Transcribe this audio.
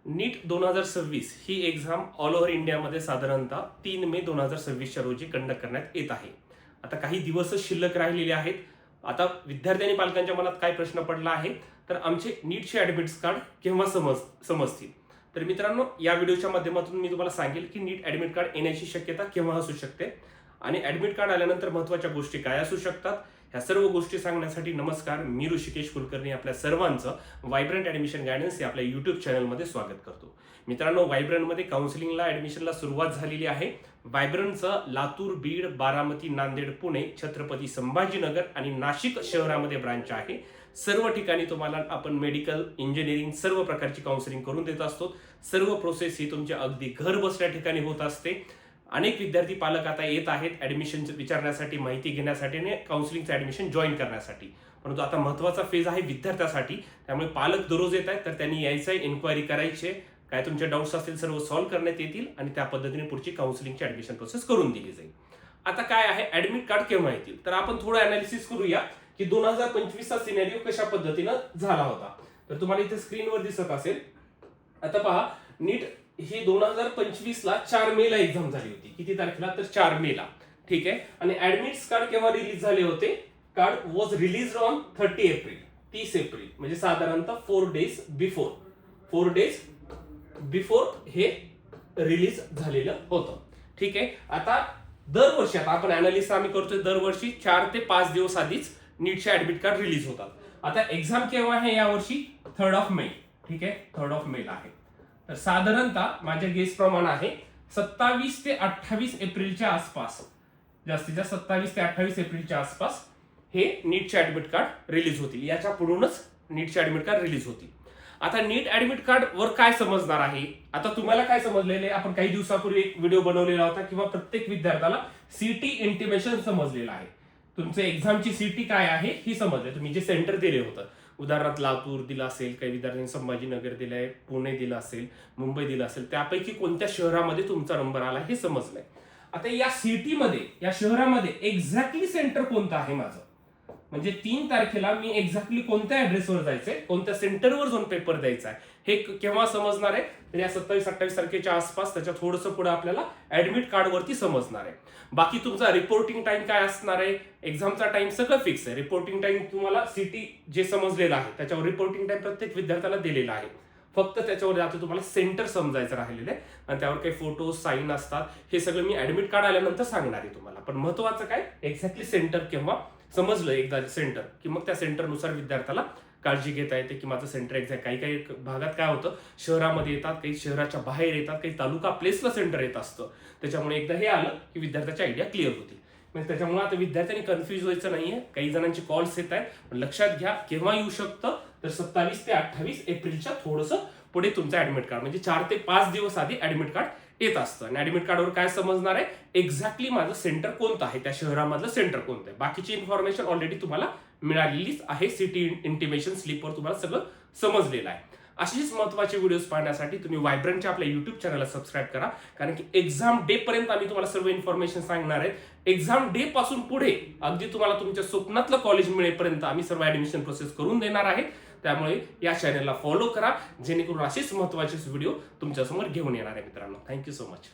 नीट 2026 ही exam all over इंडियामध्ये साधारणतः 3 मे 2026च्या रोजी कंडक्ट करण्यात येत आहे. आता काही दिवसच शिल्लक राहिलेले आहेत. आता विद्यार्थी आणि पालकांच्या मनात काय प्रश्न पडला आहे, तर आमचे नीटचे ॲडमिट्स कार्ड केव्हा समजतील. तर मित्रांनो, या व्हिडिओच्या माध्यमातून मी तुम्हाला सांगेल की नीट ॲडमिट कार्ड येण्याची शक्यता केव्हा असू शकते आणि ॲडमिट कार्ड आल्यानंतर महत्त्वाच्या गोष्टी काय असू शकतात, ह्या सर्व गोष्टी सांगण्यासाठी नमस्कार, मी ऋषिकेश कुलकर्णी आपल्या सर्वांचं व्हायब्रंट ॲडमिशन गायडन्स या आपल्या यूट्यूब चॅनलमध्ये स्वागत करतो. मित्रांनो, व्हायब्रंटमध्ये काउन्सिलिंगला ॲडमिशनला सुरुवात झालेली आहे. व्हायब्रंटचं लातूर, बीड, बारामती, नांदेड, पुणे, छत्रपती संभाजीनगर आणि नाशिक शहरामध्ये ब्रांच आहे. सर्व ठिकाणी तुम्हाला आपण मेडिकल, इंजिनिअरिंग सर्व प्रकारची काउन्सिलिंग करून देत असतो. सर्व प्रोसेस ही तुमच्या अगदी घर बसल्या ठिकाणी होत असते. अनेक विद्यार्थी पालक आता येत आहेत ॲडमिशन विचारण्यासाठी, माहिती घेण्यासाठी आणि काउन्सिलिंगचं ॲडमिशन जॉईन करण्यासाठी. परंतु आता महत्त्वाचा फेज आहे विद्यार्थ्यासाठी, त्यामुळे पालक दररोज येत आहेत, तर त्यांनी यायचं आहे, इन्क्वायरी करायची आहे, काय तुमचे डाऊट्स असतील सर्व सॉल्व्ह करण्यात येतील आणि त्या पद्धतीने पुढची काउन्सिलिंगची ॲडमिशन प्रोसेस करून दिली जाईल. आता काय आहे, ॲडमिट कार्ड केव्हा येतील, तर आपण थोडं अनालिसिस करूया की 2025चा सिनेरिओ कशा पद्धतीनं झाला होता. तर तुम्हाला इथे स्क्रीनवर दिसत असेल. आता पहा, नीट ही 2025ला 4 मेला एक्झाम झाली होती. किती तारखेला, तर 4 मेला. ठीक आहे. आणि ॲडमिट्स कार्ड केव्हा रिलीज झाले होते, card was release on 30 April, म्हणजे साधारणतः 4 डेज बिफोर हे रिलीज झालेलं होतं. ठीक आहे. आता दरवर्षी, आता आपण अनालिसिस आम्ही करतोय, दरवर्षी 4 ते 5 दिवस आधीच नीटचे ॲडमिट कार्ड रिलीज होतात. आता एक्झाम केव्हा आहे यावर्षी, 3 मे. ठीक आहे, 3 मेला आहे. तर साधारणतः माझ्या गेस प्रमाणे आहे 27 ते 28 एप्रिलच्या आसपास, जास्तीत जास्त 27 ते 28 एप्रिलच्या आसपास हे नीटचे ॲडमिट कार्ड रिलीज होतील. याच्या पुढूनच नीटचे ॲडमिट कार्ड रिलीज होतील. आता नीट ॲडमिट कार्ड वर काय समजणार आहे, आता तुम्हाला काय समजलेलं आहे, आपण काही दिवसापूर्वी एक व्हिडिओ बनवलेला होता किंवा प्रत्येक विद्यार्थ्याला सीटी इंटिमेशन समजलेलं आहे. तुमचं एक्झामची सीटी काय आहे ही समजले, तुम्ही जे सेंटर दिले होतं, उदाहरणार्थ लातूर दिला असेल, काही विद्यार्थ्यांनी संभाजीनगर दिलंय, पुणे दिलं असेल, मुंबई दिलं असेल, त्यापैकी कोणत्या शहरामध्ये तुमचा नंबर आला हे समजलंय. आता या सिटीमध्ये, या शहरामध्ये एक्झॅक्टली सेंटर कोणतं आहे माझं, म्हणजे 3 तारखेला मी एक्झॅक्टली कोणत्या ऍड्रेसवर जायचंय, कोणत्या सेंटरवर जाऊन पेपर द्यायचा आहे हे केव्हा समजणार आहे, तर या 27-28 तारखेच्या आसपास, त्याच्या थोडंसं पुढे आपल्याला ऍडमिट कार्डवरती समजणार आहे. बाकी तुमचा रिपोर्टिंग टाइम काय असणार आहे, एक्झामचा टाइम सगळं फिक्स आहे. रिपोर्टिंग टाइम तुम्हाला सिटी जे समजलेलं आहे त्याच्यावर रिपोर्टिंग टाइम प्रत्येक विद्यार्थ्याला दिलेला आहे. फक्त त्याच्यावर आता तुम्हाला सेंटर समजायचं राहिलेलं आहे आणि त्यावर काही फोटो, साईन असतात. हे सगळं मी ऍडमिट कार्ड आल्यानंतर सांगणार आहे तुम्हाला. पण महत्वाचं काय, एक्झॅक्टली सेंटर केव्हा समजलं एकदा सेंटर, की मग त्या सेंटरनुसार विद्यार्थ्याला काळजी घेता येते की माझं सेंटर एक्झॅक्ट. काही भागात काय होतं, शहरामध्ये येतात, काही शहराच्या बाहेर येतात, काही तालुका प्लेसला सेंटर येत असतं. त्याच्यामुळे एकदा हे आलं की विद्यार्थ्याची आयडिया क्लिअर होती. म्हणजे त्याच्यामुळे आता विद्यार्थ्यांनी कन्फ्युज व्हायचं नाहीये. काही जणांचे कॉल्स येत आहेत, पण लक्षात घ्या केव्हा येऊ शकतं, तर 27 ते 28 एप्रिलच्या थोडंसं पुढे तुमचं ऍडमिट कार्ड, म्हणजे 4 ते 5 दिवस आधी ऍडमिट कार्ड येत असतं. आणि ऍडमिट कार्डवर काय समजणार आहे, एक्झॅक्टली माझं सेंटर कोणतं आहे, त्या शहरामधलं सेंटर कोणतं आहे. बाकीची इन्फॉर्मेशन ऑलरेडी तुम्हाला मिळालेलीच आहे. सिटी इंटिमेशन स्लिपवर तुम्हाला सगळं समजलेलं आहे. अशीच महत्त्वाचे व्हिडिओज पाहण्यासाठी तुम्ही व्हायब्रंटच्या आपल्या युट्यूब चॅनलला सबस्क्राईब करा, कारण की एक्झाम डे पर्यंत आम्ही तुम्हाला सर्व इन्फॉर्मेशन सांगणार आहे. एक्झाम डे पासून पुढे अगदी तुम्हाला तुमच्या स्वप्नातलं कॉलेज मिळेपर्यंत आम्ही सर्व ऍडमिशन प्रोसेस करून देणार आहे. त्यामुळे या चॅनलला फॉलो करा, जेणेकरून असेच महत्त्वाचे व्हिडिओ तुमच्यासमोर घेऊन येणार आहे. मित्रांनो, थँक्यू सो मच.